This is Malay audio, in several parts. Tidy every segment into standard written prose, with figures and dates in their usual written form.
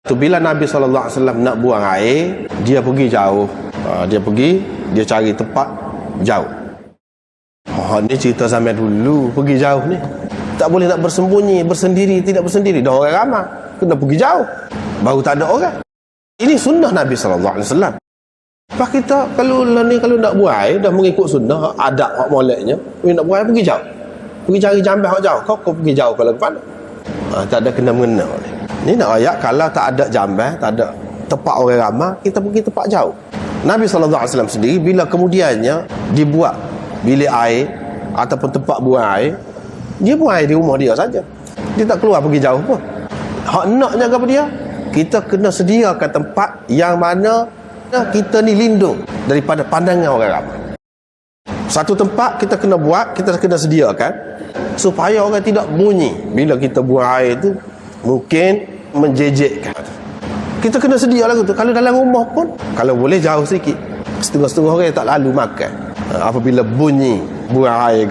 Tu bila Nabi SAW nak buang air, dia pergi jauh. Dia cari tempat jauh. Ni cerita zaman dulu, pergi jauh ni. Tak boleh nak bersembunyi, bersendiri, tidak bersendiri. Dah orang ramai, kena pergi jauh. Baru tak ada orang. Ini sunnah Nabi SAW. Lepas kita, kalau nak buang air, dah mengikut sunnah, adab hak moleknya, nak buang air, pergi jauh. Pergi cari jamban hak jauh. Kau pergi jauh kalau ke mana? Tak ada kena-mengena ni. Ni nak ayat, kalau tak ada jamban, tak ada tempat orang ramai, kita pergi tempat jauh. Nabi SAW sendiri, bila kemudiannya dibuat bilik air ataupun tempat buang air, dia buang air di rumah dia saja. Dia tak keluar pergi jauh pun. Hak naknya kepada dia, kita kena sediakan tempat yang mana kita ni lindung daripada pandangan orang ramai. Satu tempat kita kena buat, kita kena sediakan supaya orang tidak bunyi bila kita buang air tu, mungkin menjejekkan. Kita kena sedia lagu tu. Kalau dalam rumah pun, kalau boleh jauh sikit. Setengah-setengah orang tak lalu makan apabila bunyi buang air.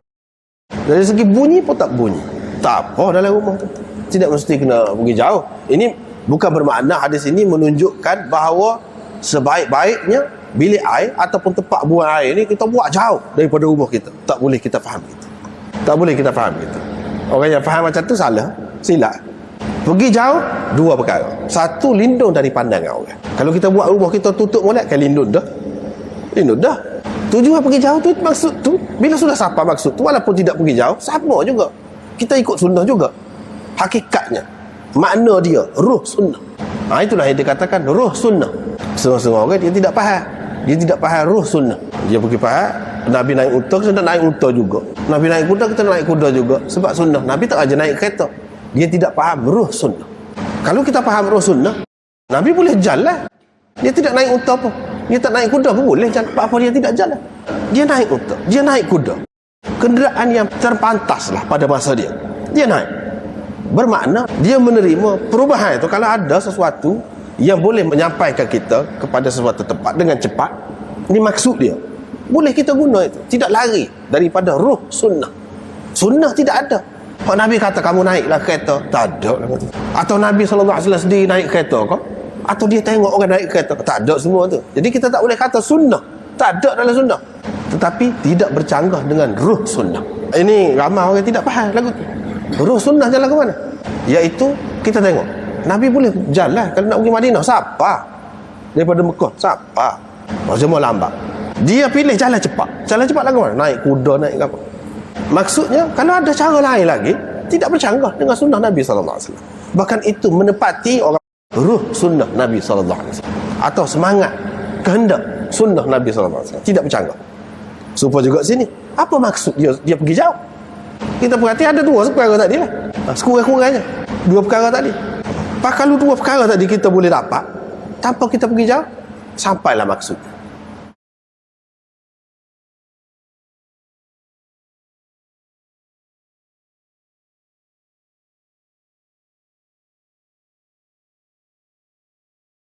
Dari segi bunyi pun tak bunyi, tak apa dalam rumah tu. Tidak mesti kena pergi jauh. Ini bukan bermakna hadis ini menunjukkan bahawa sebaik-baiknya bilik air ataupun tempat buang air ni kita buat jauh daripada rumah kita. Tak boleh kita faham itu. Tak boleh kita faham itu. Orang yang faham macam tu salah, silap. Pergi jauh, dua perkara. Satu, lindung dari pandangan orang. Kalau kita buat rumah kita tutup molek, kan lindung dah. Lindung dah. Tujuan pergi jauh tu, maksud tu, bila sudah sampai maksud tu, walaupun tidak pergi jauh, sama juga. Kita ikut sunnah juga. Hakikatnya, makna dia, ruh sunnah. Itulah yang dikatakan ruh sunnah. Setengah-setengah orang dia tidak faham. Dia tidak faham ruh sunnah. Dia pergi faham, Nabi naik unta, kita nak naik unta juga. Nabi naik kuda, kita naik kuda juga. Sebab sunnah. Nabi tak aja naik kereta. Dia tidak faham ruh sunnah. Kalau kita faham ruh sunnah, Nabi boleh jalan. Dia tidak naik unta pun. Dia tak naik kuda pun boleh jalan. Apa dia tidak jalan? Dia naik unta, dia naik kuda. Kenderaan yang terpantaslah pada masa dia. Dia naik. Bermakna dia menerima perubahan itu. Kalau ada sesuatu yang boleh menyampaikan kita kepada sesuatu tempat dengan cepat, ini maksud dia. Boleh kita guna itu. Tidak lari daripada ruh sunnah. Sunnah tidak ada. Kalau Nabi kata kamu naiklah kereta, tak ada lah kata. Atau Nabi SAW sendiri naik kereta kau, atau dia tengok orang naik kereta, tak ada semua tu. Jadi kita tak boleh kata sunnah, tak ada dalam sunnah, tetapi tidak bercanggah dengan ruh sunnah. Ini ramai orang tidak faham lagu tu. Ruh sunnah jalan ke mana? Iaitu kita tengok Nabi boleh jalan. Kalau nak pergi Madinah, siapa daripada Mekah, siapa semua lambat. Dia pilih jalan cepat. Jalan cepat lagu mana? Naik kuda, naik apa. Maksudnya, kalau ada cara lain lagi, tidak bercanggah dengan sunnah Nabi SAW. Bahkan itu menepati orang ruh sunnah Nabi SAW. Atau semangat, kehendak sunnah Nabi SAW. Tidak bercanggah. Supaya juga sini, apa maksud dia pergi jauh? Kita perhati ada dua perkara tadi lah. Sekurang-kurangnya, dua perkara tadi. Kalau dua perkara tadi kita boleh dapat, tanpa kita pergi jauh, sampailah maksud.